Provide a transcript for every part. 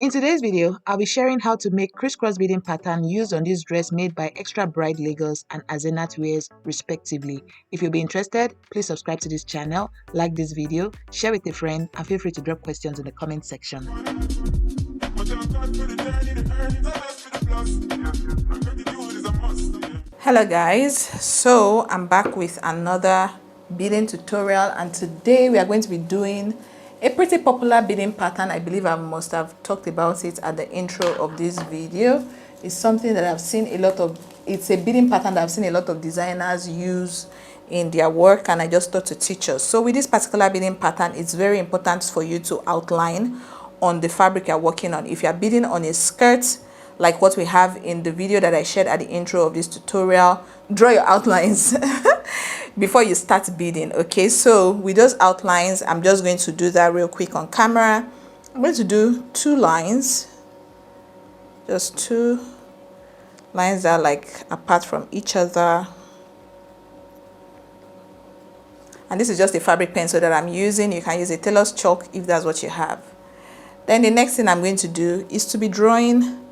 In today's video, I'll be sharing how to make crisscross beading pattern used on this dress made by Extra Bride Lagos and Azenat Wears respectively. If you'll be interested, please subscribe to this channel, like this video, share with a friend, and feel free to drop questions in the comment section. Hello guys, so I'm back with another beading tutorial, and today we are going to be doing a pretty popular beading pattern. I believe I must have talked about it at the intro of this video. It's something that I've seen a lot of, it's a beading pattern that I've seen a lot of designers use in their work, and I just thought to teach us. So with this particular beading pattern, it's very important for you to outline on the fabric you're working on. If you're beading on a skirt, like what we have in the video that I shared at the intro of this tutorial, draw your outlines before you start beading. Okay, so with those outlines, I'm just going to do that real quick on camera. I'm going to do 2 lines, just 2 lines that are like apart from each other. And this is just a fabric pencil that I'm using. You can use a tailor's chalk if that's what you have. Then the next thing I'm going to do is to be drawing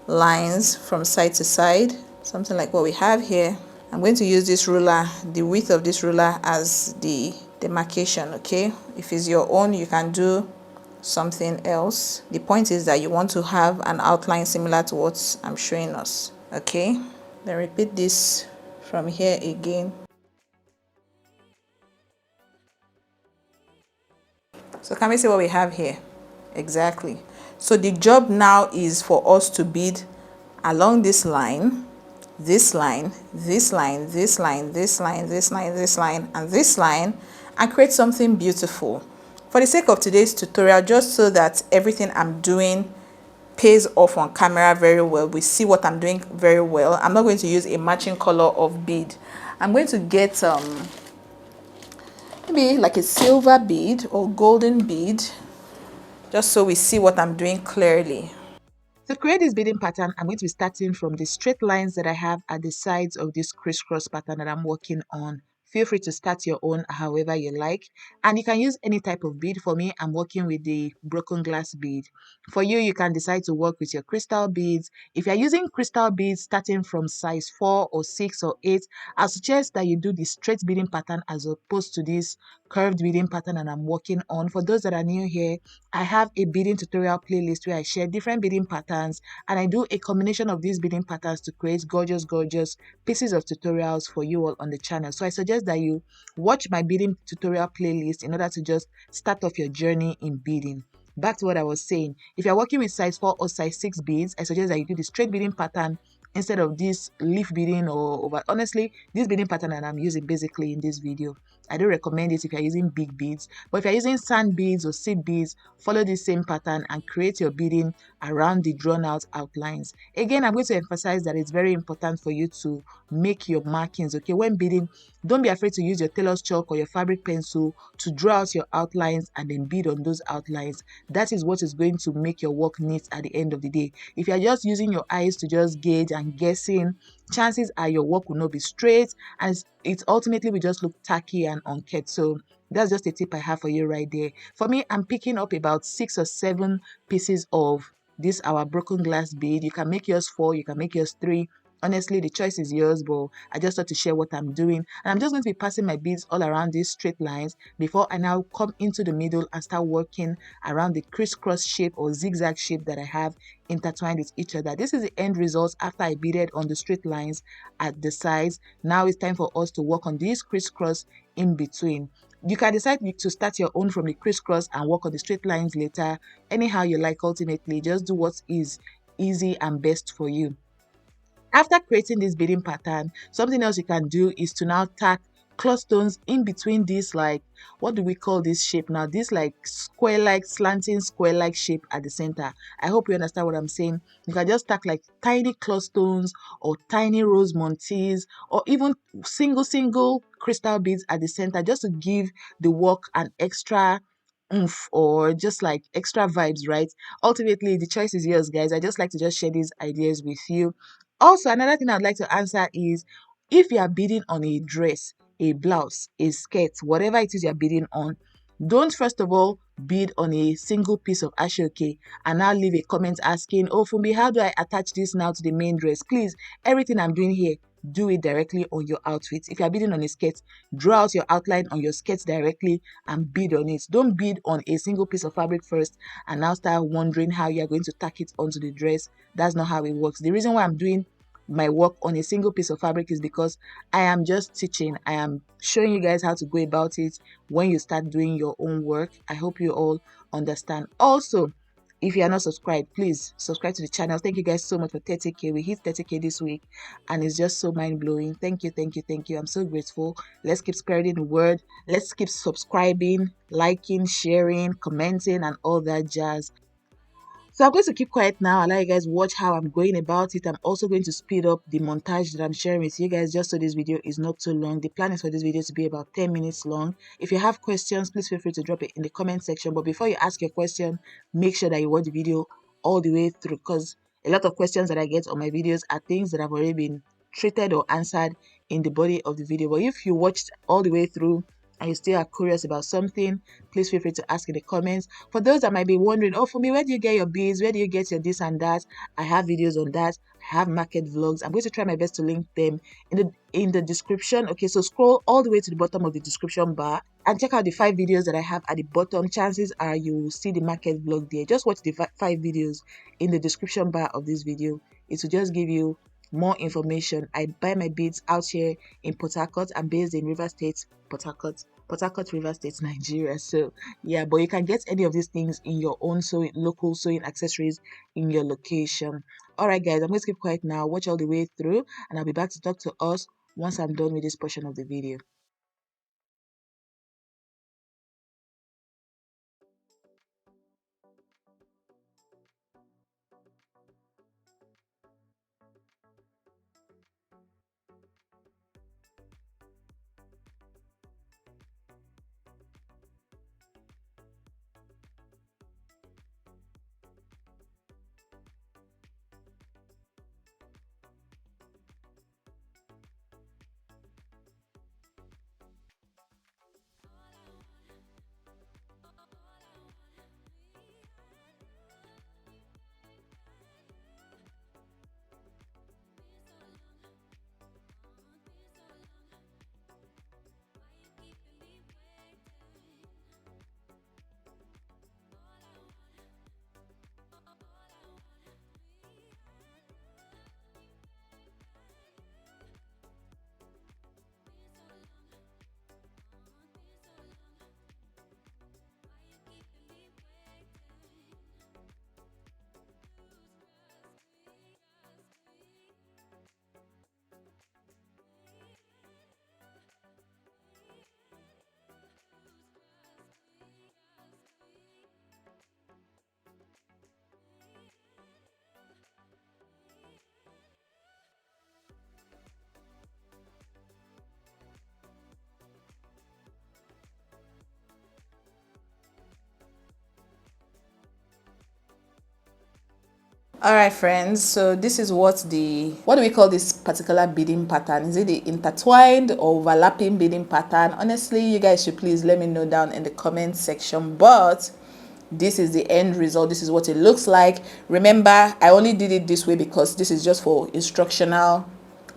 lines from side to side, something like what we have here. I'm going to use this ruler, the width of this ruler, as the demarcation. Okay, if it's your own, you can do something else. The point is that you want to have an outline similar to what I'm showing us. Okay, then repeat this from here again. So can we see what we have here? Exactly. So the job now is for us to bead along this line, this line, this line, this line, this line, this line, this line, and this line, and create something beautiful. For the sake of today's tutorial, just so that everything I'm doing pays off on camera very well, we see what I'm doing very well, I'm not going to use a matching color of bead. I'm going to get maybe like a silver bead or golden bead, just so we see what I'm doing clearly. To create this beading pattern, I'm going to be starting from the straight lines that I have at the sides of this crisscross pattern that I'm working on. Feel free to start your own however you like, and you can use any type of bead. For me, I'm working with the broken glass bead. For you, you can decide to work with your crystal beads. If you're using crystal beads starting from size 4 or 6 or 8, I suggest that you do the straight beading pattern as opposed to this curved beading pattern that I'm working on. For those that are new here, I have a beading tutorial playlist where I share different beading patterns, and I do a combination of these beading patterns to create gorgeous pieces of tutorials for you all on the channel. So I suggest that you watch my beading tutorial playlist in order to just start off your journey in beading. Back to what I was saying, if you're working with size 4 or size 6 beads, I suggest that you do the straight beading pattern instead of this leaf beading but honestly, this beading pattern that I'm using basically in this video, I don't recommend it if you're using big beads. But if you're using sand beads or seed beads, follow the same pattern and create your beading around the drawn out outlines. Again, I'm going to emphasize that it's very important for you to make your markings. Okay, when beading, don't be afraid to use your tailor's chalk or your fabric pencil to draw out your outlines and then bead on those outlines. That is what is going to make your work neat at the end of the day. If you're just using your eyes to just gauge and guessing, chances are your work will not be straight, and it ultimately will just look tacky and unkempt. So that's just a tip I have for you right there. For me, I'm picking up about 6 or 7 pieces of this our broken glass bead. You can make yours 4, you can make yours 3. Honestly, the choice is yours, but I just thought to share what I'm doing. And I'm just going to be passing my beads all around these straight lines before I now come into the middle and start working around the crisscross shape or zigzag shape that I have intertwined with each other. This is the end result after I beaded on the straight lines at the sides. Now it's time for us to work on these crisscross in between. You can decide to start your own from the crisscross and work on the straight lines later. Anyhow you like, ultimately just do what is easy and best for you. After creating this beading pattern, something else you can do is to now tack cloth stones in between this, like, what do we call this shape now? This like square-like, slanting square-like shape at the center. I hope you understand what I'm saying. You can just tack like tiny cloth stones or tiny rose montes or even single crystal beads at the center, just to give the work an extra oomph or just like extra vibes, right? Ultimately, the choice is yours, guys. I just like to just share these ideas with you. Also, another thing I'd like to answer is, if you are bidding on a dress, a blouse, a skirt, whatever it is you're bidding on, Don't first of all bead on a single piece of Asooke and now leave a comment asking, oh Fumbi, how do I attach this now to the main dress? Please, everything I'm doing here, do it directly on your outfit. If you're beading on a skirt, draw out your outline on your skirt directly and bead on it. Don't bead on a single piece of fabric first and now start wondering how you're going to tack it onto the dress. That's not how it works. The reason why I'm doing my work on a single piece of fabric is because I am just teaching. I am showing you guys how to go about it when you start doing your own work. I hope you all understand. Also, if you are not subscribed, please subscribe to the channel. Thank you guys so much for 30k. We hit 30k this week and it's just so mind-blowing. Thank you, thank you, thank you. I'm so grateful. Let's keep spreading the word. Let's keep subscribing, liking, sharing, commenting and all that jazz. So I'm going to keep quiet now and let you guys watch how I'm going about it. I'm also going to speed up the montage that I'm sharing with you guys just so this video is not too long. The plan is for this video to be about 10 minutes long. If you have questions, please feel free to drop it in the comment section. But before you ask your question, make sure that you watch the video all the way through, because a lot of questions that I get on my videos are things that have already been treated or answered in the body of the video. But if you watched all the way through and you still are curious about something, please feel free to ask in the comments. For those that might be wondering, oh, for me, where do you get your beads? Where do you get your this and that? I have videos on that. I have market vlogs. I'm going to try my best to link them in the description. Okay, so scroll all the way to the bottom of the description bar and check out the 5 videos that I have at the bottom. Chances are you will see the market vlog there. Just watch the 5 videos in the description bar of this video. It will just give you more information. I buy my beads out here in Port Harcourt. I'm based in River State, Port Harcourt, River State, Nigeria. So yeah, but you can get any of these things in your own sewing, local sewing accessories in your location. All right, guys, I'm going to keep quiet now. Watch all the way through, and I'll be back to talk to us once I'm done with this portion of the video. All right, friends, so this is what do we call this particular beading pattern? Is it the intertwined or overlapping beading pattern? Honestly, you guys should please let me know down in the comment section. But this is the end result. This is what it looks like. Remember, I only did it this way because this is just for instructional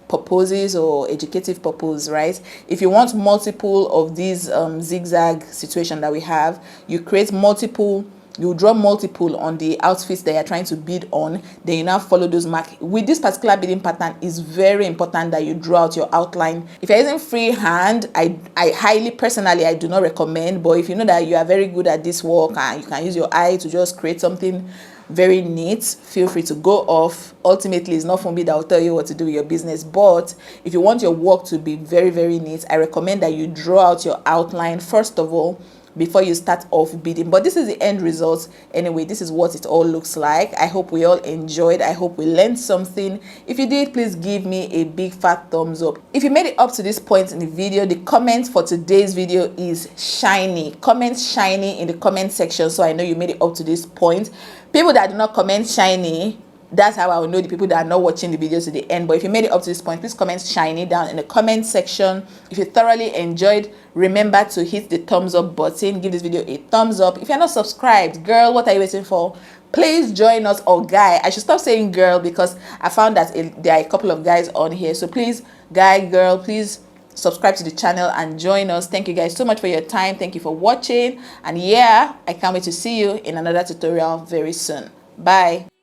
purposes or educative purpose, right? If you want multiple of these zigzag situation that we have, you create multiple, you draw multiple on the outfits that you're trying to bead on, then you now follow those mark. With this particular beading pattern, it's very important that you draw out your outline. If you're using freehand, I highly personally I do not recommend, but if you know that you are very good at this work and you can use your eye to just create something very neat, feel free to go off. Ultimately, it's not for me that will tell you what to do with your business, but if you want your work to be very, very neat, I recommend that you draw out your outline first of all before you start off beading. But this is the end result anyway. This is what it all looks like. I hope we all enjoyed. I hope we learned something. If you did, please give me a big fat thumbs up. If you made it up to this point in the video, the comment for today's video is shiny. Comment shiny in the comment section so I know you made it up to this point. People that do not comment shiny, That's how I will know the people that are not watching the videos to the end. But if you made it up to this point, please comment shiny down in the comment section. If you thoroughly enjoyed, remember to hit the thumbs up button. Give this video a thumbs up. If you're not subscribed, girl, what are you waiting for? Please join us, or guy. I should stop saying girl because I found that there are a couple of guys on here. So please, guy, girl, please subscribe to the channel and join us. Thank you guys so much for your time. Thank you for watching. And yeah, I can't wait to see you in another tutorial very soon. Bye.